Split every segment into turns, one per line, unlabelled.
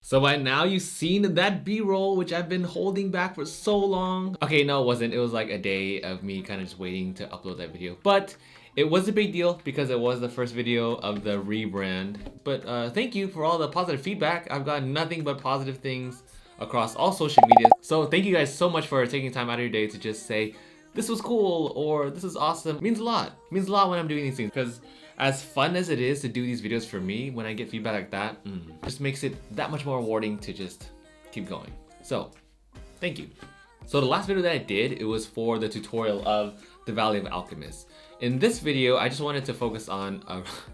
So by now you've seen that B-roll, which I've been holding back for so long. Okay, no, it wasn't. It was like a day of me kind of just waiting to upload that video. But it was a big deal because it was the first video of the rebrand. But thank you for all the positive feedback. I've gotten nothing but positive things across all social media. So thank you guys so much for taking time out of your day to just say, this was cool or this is awesome. It means a lot. It means a lot when I'm doing these things because as fun as it is to do these videos for me, when I get feedback like that, just makes it that much more rewarding to just keep going. So, thank you. So the last video that I did, it was for the tutorial of the Valley of Alchemists. In this video, I just wanted to focus on,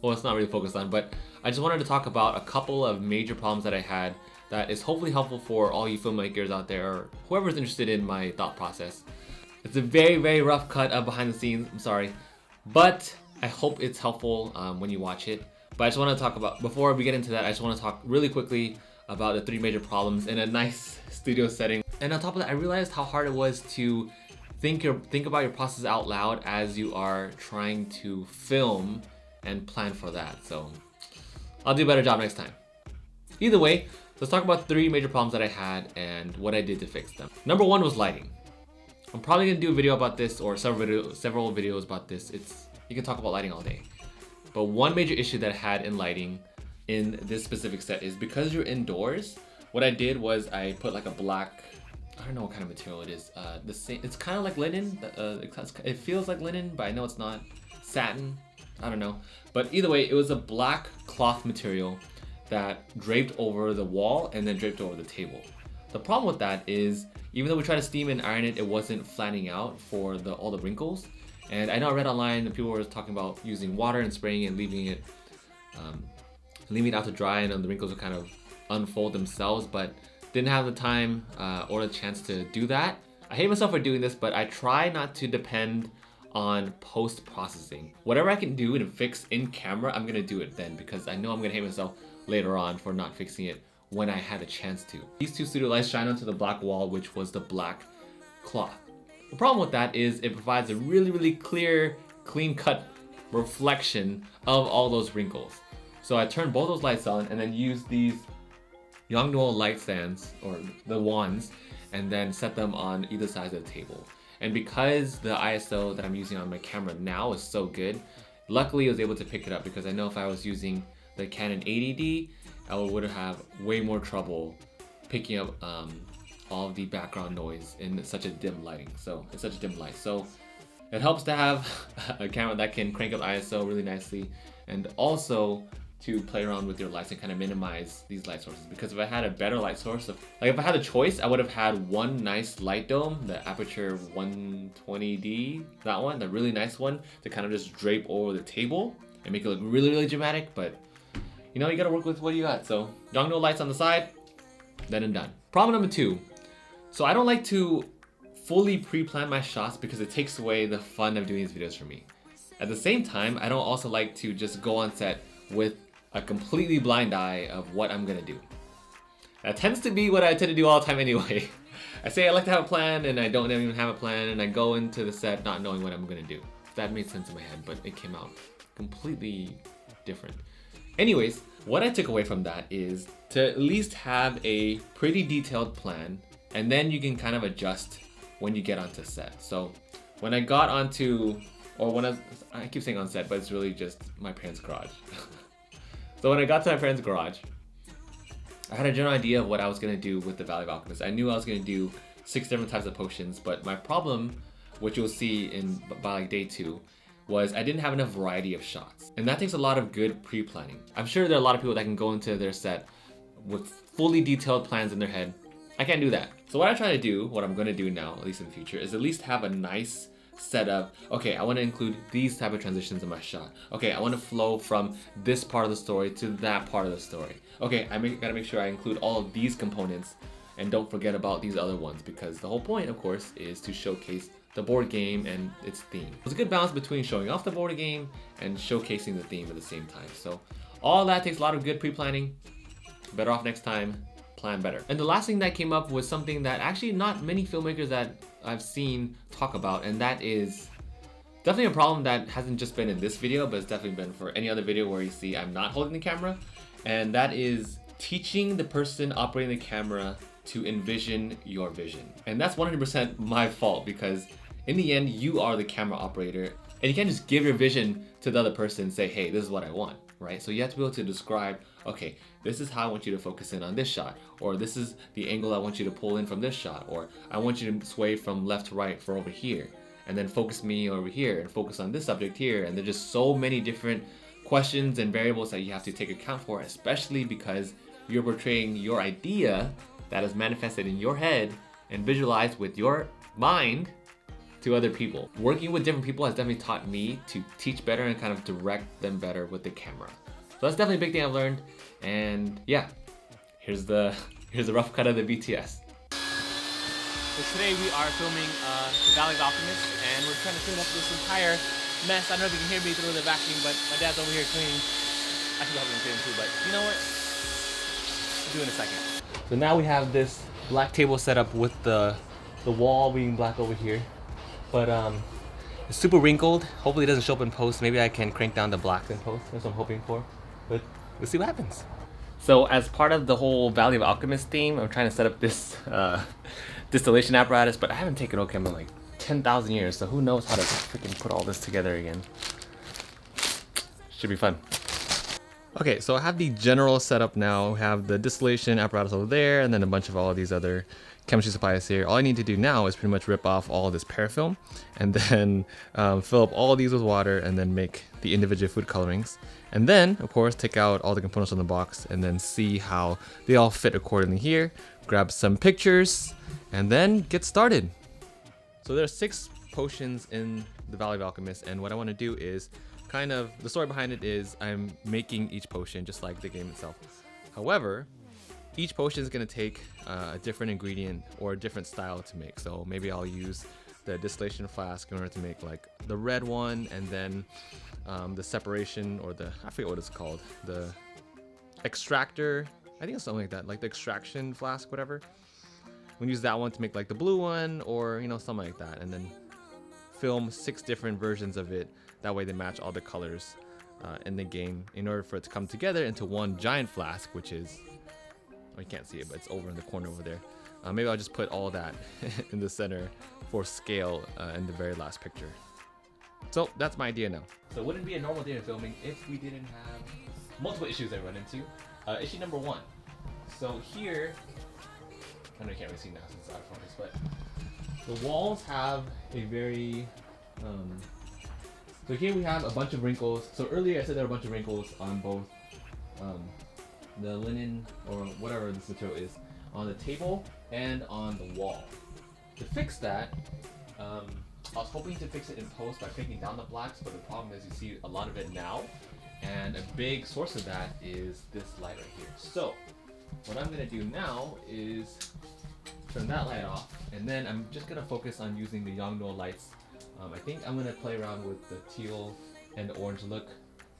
well, it's not really focused on, but I just wanted to talk about a couple of major problems that I had that is hopefully helpful for all you filmmakers out there or whoever's interested in my thought process. It's a very, very rough cut of behind the scenes, I'm sorry, but I hope it's helpful when you watch it. But I just want to talk about, before we get into that, I just want to talk really quickly about the 3 major problems in a nice studio setting. And on top of that, I realized how hard it was to think about your process out loud as you are trying to film and plan for that. So I'll do a better job next time. Either way, let's talk about 3 major problems that I had and what I did to fix them. Number 1 was lighting. I'm probably gonna do a video about this or several videos about this. You can talk about lighting all day. But one major issue that I had in lighting in this specific set is because you're indoors, what I did was I put like a black, I don't know what kind of material it is. It's kind of like linen. It feels like linen, but I know it's not. Satin, I don't know. But either way, it was a black cloth material that draped over the wall and then draped over the table. The problem with that is, even though we tried to steam and iron it, it wasn't flattening out for all the wrinkles. And I know I read online that people were talking about using water and spraying and leaving it out to dry, and then the wrinkles would kind of unfold themselves, but didn't have the time or the chance to do that. I hate myself for doing this, but I try not to depend on post-processing. Whatever I can do and fix in camera, I'm gonna do it then, because I know I'm gonna hate myself later on for not fixing it when I had a chance to. These 2 studio lights shine onto the black wall, which was the black cloth. The problem with that is it provides a really, really clear, clean-cut reflection of all those wrinkles. So I turned both those lights on and then used these Yongnuo light stands, or the wands, and then set them on either side of the table. And because the ISO that I'm using on my camera now is so good, luckily I was able to pick it up, because I know if I was using the Canon 80D, I would have way more trouble picking up all of the background noise in such a dim lighting. So it's such a dim light. So it helps to have a camera that can crank up ISO really nicely, and also to play around with your lights and kind of minimize these light sources. Because if I had a better light source, if I had a choice, I would have had one nice light dome, the Aperture 120D, that one, the really nice one, to kind of just drape over the table and make it look really, really dramatic. But you know, you gotta work with what you got. So Yongnuo lights on the side, then and done. Problem number 2. So I don't like to fully pre-plan my shots because it takes away the fun of doing these videos for me. At the same time, I don't also like to just go on set with a completely blind eye of what I'm gonna do. That tends to be what I tend to do all the time anyway. I say I like to have a plan and I don't even have a plan, and I go into the set not knowing what I'm gonna do. That made sense in my head, but it came out completely different. Anyways, what I took away from that is to at least have a pretty detailed plan, and then you can kind of adjust when you get onto set. So when I got onto, or when I keep saying on set, but it's really just my parents' garage. So when I got to my parents' garage, I had a general idea of what I was gonna do with the Valley of Alchemists. I knew I was gonna do 6 different types of potions, but my problem, which you'll see by like day 2, was I didn't have enough variety of shots. And that takes a lot of good pre-planning. I'm sure there are a lot of people that can go into their set with fully detailed plans in their head. I can't do that. So what I try to do, what I'm gonna do now, at least in the future, is at least have a nice setup. Okay, I wanna include these type of transitions in my shot. Okay, I wanna flow from this part of the story to that part of the story. Okay, gotta make sure I include all of these components and don't forget about these other ones, because the whole point, of course, is to showcase the board game and its theme. It's a good balance between showing off the board game and showcasing the theme at the same time. So all that takes a lot of good pre-planning. Better off next time, plan better. And the last thing that came up was something that actually not many filmmakers that I've seen talk about, and that is definitely a problem that hasn't just been in this video, but it's definitely been for any other video where you see I'm not holding the camera, and that is teaching the person operating the camera to envision your vision. And that's 100% my fault, because in the end, you are the camera operator, and you can't just give your vision to the other person and say, hey, this is what I want, right? So you have to be able to describe, okay, this is how I want you to focus in on this shot, or this is the angle I want you to pull in from this shot, or I want you to sway from left to right for over here, and then focus me over here and focus on this subject here. And there's just so many different questions and variables that you have to take account for, especially because you're portraying your idea that is manifested in your head and visualized with your mind to other people. Working with different people has definitely taught me to teach better and kind of direct them better with the camera. So that's definitely a big thing I've learned. And yeah, here's the rough cut of the BTS. So today we are filming the Valley of Alchemist, and we're trying to clean up this entire mess. I don't know if you can hear me through the vacuum, but my dad's over here cleaning. I should help him clean too, but you know what? I'll do it in a second. So now we have this black table set up with the wall being black over here. But it's super wrinkled. Hopefully it doesn't show up in post. Maybe I can crank down the black in post. That's what I'm hoping for. But we'll see what happens. So as part of the whole Valley of Alchemist theme, I'm trying to set up this distillation apparatus, but I haven't taken Ochem in like 10,000 years, so who knows how to freaking put all this together again. Should be fun. Okay, so I have the general setup now. I have the distillation apparatus over there, and then a bunch of all of these other chemistry supplies here. All I need to do now is pretty much rip off all of this paraffin and then fill up all of these with water and then make the individual food colorings. And then, of course, take out all the components from the box and then see how they all fit accordingly here. Grab some pictures and then get started. So there are 6 potions in the Valley of Alchemist, and what I want to do is kind of, the story behind it is I'm making each potion just like the game itself. However, each potion is going to take a different ingredient or a different style to make. So maybe I'll use the distillation flask in order to make like the red one, and then the separation, or I forget what it's called, the extractor, I think it's something like that, like the extraction flask, whatever. We use that one to make like the blue one, or something like that, and then film 6 different versions of it. That way they match all the colors in the game in order for it to come together into one giant flask, which is, you can't see it, but it's over in the corner over there. Maybe I'll just put all that in the center for scale in the very last picture. So that's my idea now. So it wouldn't be a normal day of filming if we didn't have multiple issues I run into. Issue number 1. So here, I know you can't really see now since it's out of focus, but the walls have a very, so here we have a bunch of wrinkles. So earlier I said there were a bunch of wrinkles on both the linen, or whatever this material is, on the table and on the wall. To fix that, I was hoping to fix it in post by taking down the blacks, but the problem is you see a lot of it now, and a big source of that is this light right here. So what I'm going to do now is turn that light off, and then I'm just going to focus on using the Yongnuo lights. I think I'm going to play around with the teal and the orange look,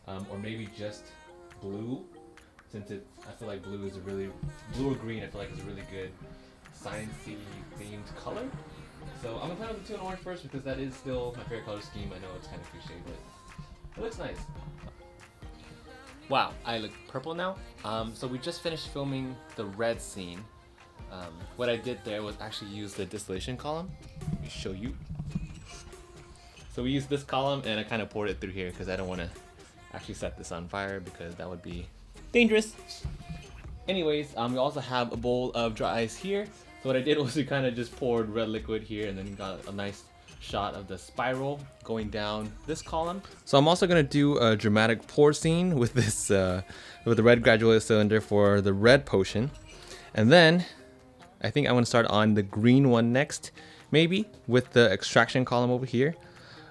or maybe just blue, since I feel like blue or green, I feel like is a really good sciencey themed color. So I'm gonna play with the teal and orange first, because that is still my favorite color scheme. I know it's kind of cliche, but it looks nice. Wow, I look purple now. So we just finished filming the red scene. What I did there was actually use the distillation column. Let me show you. So we used this column, and I kind of poured it through here because I don't want to actually set this on fire, because that would be dangerous. Anyways, we also have a bowl of dry ice here. So what I did was we kind of just poured red liquid here, and then got a nice shot of the spiral going down this column. So I'm also going to do a dramatic pour scene with this with the red graduated cylinder for the red potion. And then I think I'm going to start on the green one next, maybe with the extraction column over here.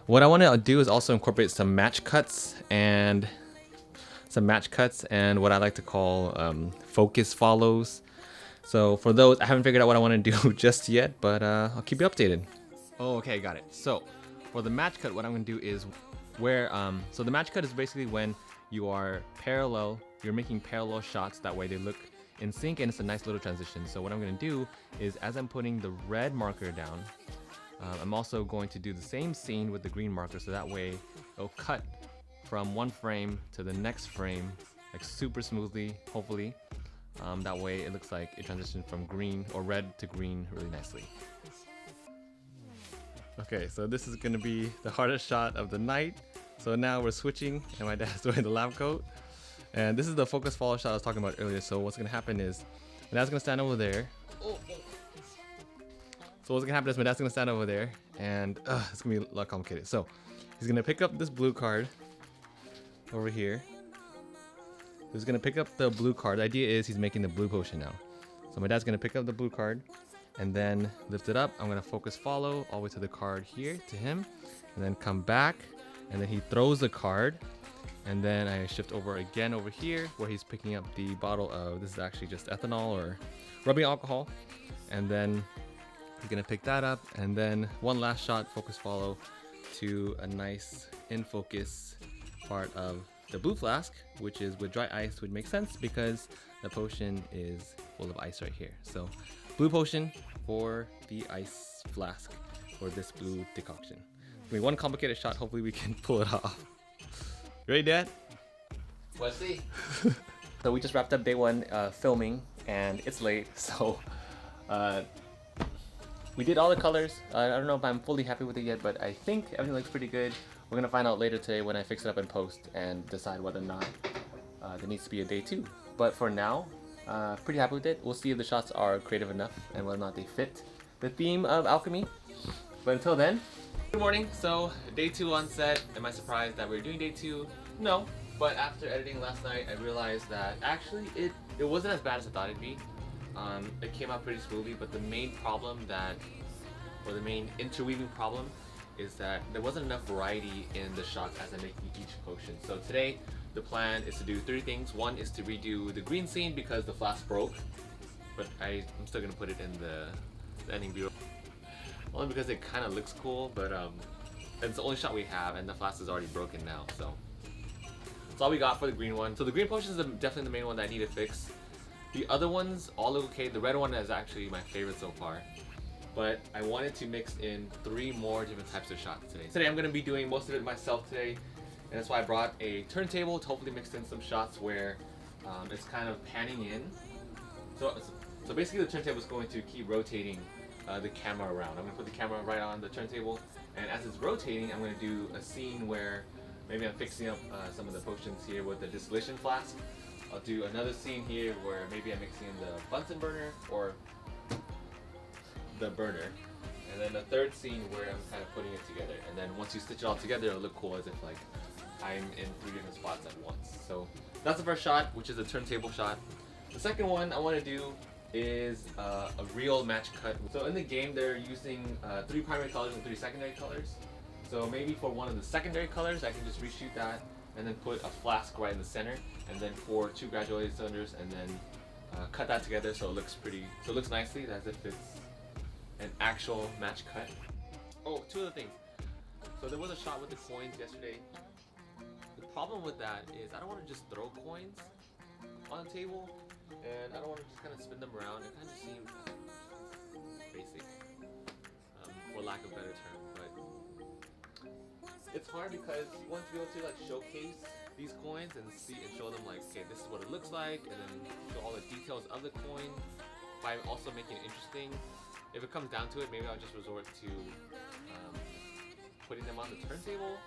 What I want to do is also incorporate some match cuts and what I like to call focus follows. So for those, I haven't figured out what I want to do just yet, but I'll keep you updated. Oh, okay, got it. So for the match cut, what I'm going to do is where, so the match cut is basically when you are you're making parallel shots, that way they look in sync, and it's a nice little transition. So what I'm going to do is, as I'm putting the red marker down, I'm also going to do the same scene with the green marker, so that way it'll cut from one frame to the next frame like super smoothly, hopefully. That way it looks like it transitioned from green or red to green really nicely. Okay, so this is gonna be the hardest shot of the night. So now we're switching and my dad's doing the lab coat. And this is the focus follow shot I was talking about earlier. So what's gonna happen is my dad's gonna stand over there. So what's gonna happen is my dad's gonna stand over there and it's gonna be a lot complicated. So he's gonna pick up this blue card over here. He's gonna pick up the blue card. The idea is he's making the blue potion now. So my dad's gonna pick up the blue card and then lift it up. I'm gonna focus follow all the way to the card here to him, and then come back, and then he throws the card, and then I shift over again over here where he's picking up the bottle of, this is actually just ethanol or rubbing alcohol, and then he's gonna pick that up, and then one last shot, focus follow to a nice in focus part of the blue flask, which is with dry ice, would make sense because the potion is full of ice right here. So blue potion for the ice flask for this blue decoction. I mean, one complicated shot, hopefully we can pull it off. You ready, Dad?
Let's see.
So we just wrapped up day one filming and it's late, so we did all the colors. I don't know if I'm fully happy with it yet, but I think everything looks pretty good. We're gonna find out later today when I fix it up in post and decide whether or not there needs to be a day two. But for now, pretty happy with it. We'll see if the shots are creative enough and whether or not they fit the theme of alchemy. But until then, good morning. So day two on set. Am I surprised that we're doing day two? No. But after editing last night, I realized that actually it wasn't as bad as I thought it'd be. It came out pretty smoothly, but the main problem or the main interweaving problem is that there wasn't enough variety in the shots as I'm making each potion. So today, the plan is to do 3 things. One is to redo the green scene because the flask broke, but I'm still gonna put it in the ending B-roll. Only because it kind of looks cool, but it's the only shot we have and the flask is already broken now, so that's all we got for the green one. So the green potion is definitely the main one that I need to fix. The other ones all look okay. The red one is actually my favorite so far. But I wanted to mix in 3 more different types of shots today. Today I'm going to be doing most of it myself today, and that's why I brought a turntable to hopefully mix in some shots where it's kind of panning in. So basically the turntable is going to keep rotating the camera around. I'm going to put the camera right on the turntable, and as it's rotating I'm going to do a scene where maybe I'm fixing up some of the potions here with the distillation flask. I'll do another scene here where maybe I'm mixing in the Bunsen burner or the burner, and then a third scene where I'm kind of putting it together, and then once you stitch it all together it'll look cool as if like I'm in 3 different spots at once. So that's the first shot, which is a turntable shot. The second one I want to do is a real match cut. So in the game they're using 3 primary colors and 3 secondary colors. So maybe for one of the secondary colors I can just reshoot that and then put a flask right in the center, and then pour 2 graduated cylinders and then cut that together so it looks nicely as if it's an actual match cut. Oh, 2 other things. So there was a shot with the coins yesterday. The problem with that is I don't want to just throw coins on the table, and I don't want to just kind of spin them around. It kind of seems basic, for lack of a better term. But it's hard because you want to be able to like showcase these coins and show them like, okay, this is what it looks like, and then show all the details of the coin by also making it interesting. If it comes down to it, maybe I'll just resort to putting them on the turntable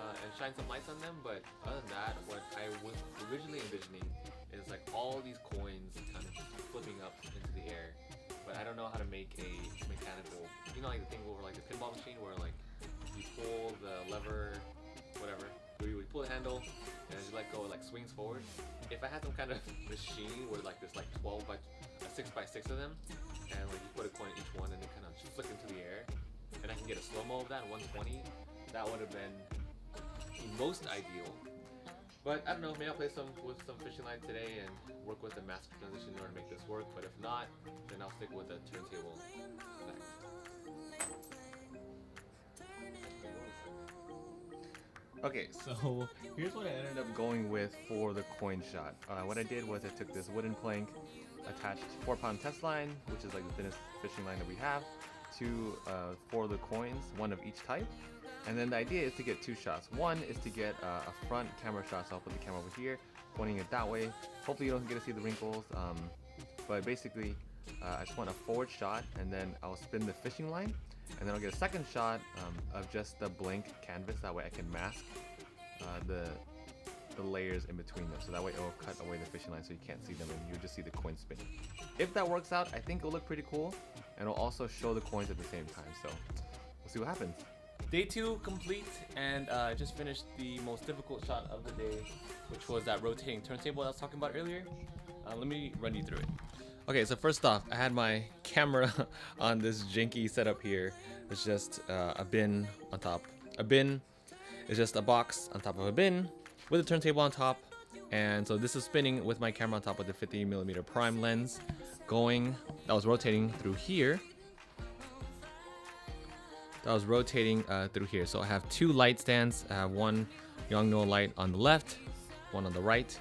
and shine some lights on them. But other than that, what I was originally envisioning is like all these coins kind of flipping up into the air. But I don't know how to make a mechanical, you know, like the thing over like the pinball machine where like you pull the lever, whatever, where you would pull the handle and as you let go, it like swings forward. If I had some kind of machine where like there's like 6x6 of them, and like you put a coin in each one and they kind of flick into the air, and I can get a slow-mo of that, 120, that would have been the most ideal. But I don't know, maybe I'll play with some fishing line today and work with the master transition in order to make this work, but if not, then I'll stick with the turntable effect. Okay, so here's what I ended up going with for the coin shot. What I did was I took this wooden plank, attached 4-pound test line, which is like the thinnest fishing line that we have, to 4 of the coins, 1 of each type. And then the idea is to get 2 shots. One is to get a front camera shot, so I'll put the camera over here.
pointing it that way. Hopefully you don't get to see the wrinkles. But basically, I just want a forward shot, and then I'll spin the fishing line, and then I'll get a second shot of just the blank canvas. That way I can mask the layers in between them, so that way it will cut away the fishing line so you can't see them and you just see the coins spinning. If that works out, I think it'll look pretty cool, and it'll also show the coins at the same time, so we'll see what happens.
Day 2 complete, and I just finished the most difficult shot of the day, which was that rotating turntable I was talking about earlier. Let me run you through it.
Okay, so first off, I had my camera on this janky setup here. It's just a bin on top. A bin is just a box on top of a bin with a turntable on top. And so this is spinning with my camera on top with the 50mm prime lens going. That was rotating through here. So I have 2 light stands. I have one Yongnuo light on the left, one on the right.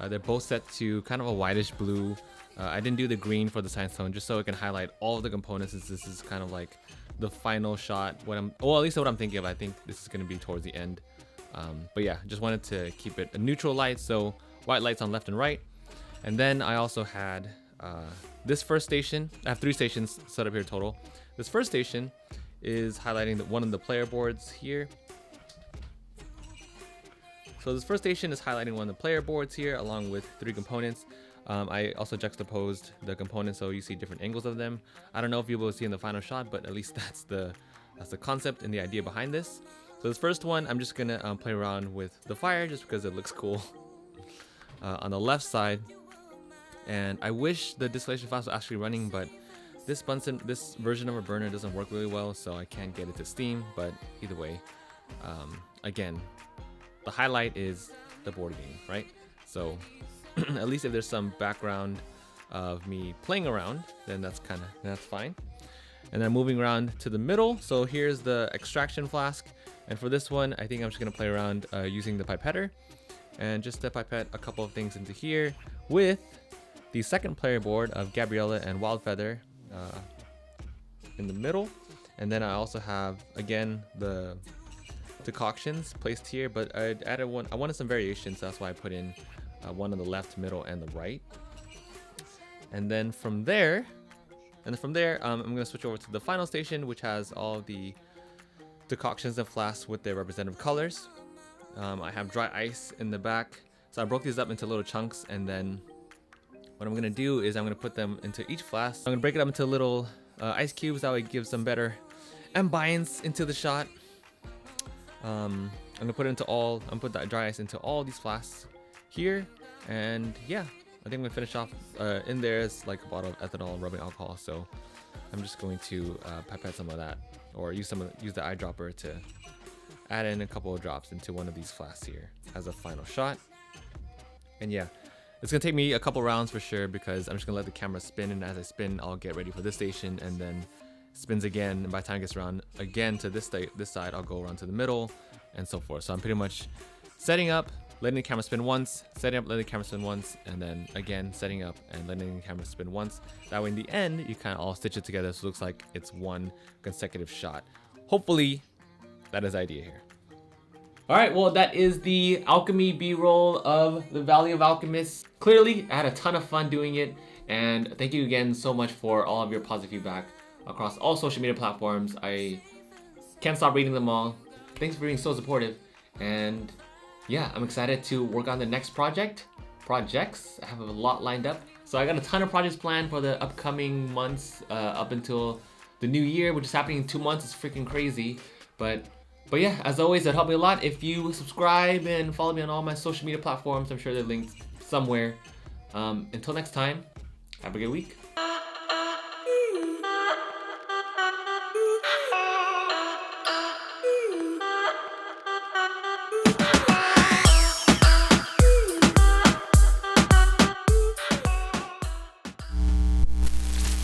They're both set to kind of a whitish blue. I didn't do the green for the science tone just so it can highlight all of the components, since this is kind of like the final shot. At least what I'm thinking of. I think this is going to be towards the end. But yeah, just wanted to keep it a neutral light, so white lights on left and right. And then I also had this first station. I have 3 stations set up here total. This first station is highlighting one of the player boards here. So this first station is highlighting one of the player boards here along with 3 components. I also juxtaposed the components so you see different angles of them. I don't know if you'll be able to see in the final shot, but at least that's the concept and the idea behind this. So this first one, I'm just gonna play around with the fire just because it looks cool on the left side. And I wish the distillation flask was actually running, but this version of a burner doesn't work really well, so I can't get it to steam. But either way, again, the highlight is the board game, right? So at least if there's some background of me playing around, then that's fine. And then moving around to the middle, so here's the extraction flask. And for this one, I think I'm just gonna play around using the pipetter and just to pipette a couple of things into here with the second player board of Gabriella and Wildfeather in the middle. And then I also have, again, the decoctions placed here, but I added one. I wanted some variations, so that's why I put in one on the left, middle, and the right. And then from there, I'm gonna switch over to the final station, which has all the decoctions and flasks with their representative colors. I have dry ice in the back, so I broke these up into little chunks, and then what I'm gonna do is I'm gonna put them into each flask. I'm gonna break it up into little ice cubes, that way it gives some better ambience into the shot. I'm gonna put that dry ice into all these flasks here, and yeah, I think I'm gonna finish off in there is like a bottle of ethanol rubbing alcohol, so I'm just going to pipette some of that, or use the eyedropper to add in a couple of drops into one of these flasks here as a final shot. And yeah, it's gonna take me a couple rounds for sure, because I'm just gonna let the camera spin, and as I spin, I'll get ready for this station, and then spins again, and by the time it gets around again to this side, I'll go around to the middle, and so forth. So I'm pretty much setting up, letting the camera spin once, setting up, letting the camera spin once, and then again setting up and letting the camera spin once. That way in the end, you kind of all stitch it together so it looks like it's one consecutive shot. Hopefully, that is the idea here. Alright, well that is the alchemy b-roll of the Valley of Alchemists. Clearly, I had a ton of fun doing it, and thank you again so much for all of your positive feedback across all social media platforms. I can't stop reading them all. Thanks for being so supportive, and yeah, I'm excited to work on the next projects. I have a lot lined up. So I got a ton of projects planned for the upcoming months up until the new year, which is happening in 2 months. It's freaking crazy. But yeah, as always, it'd help me a lot if you subscribe and follow me on all my social media platforms. I'm sure they're linked somewhere. Until next time, have a good week.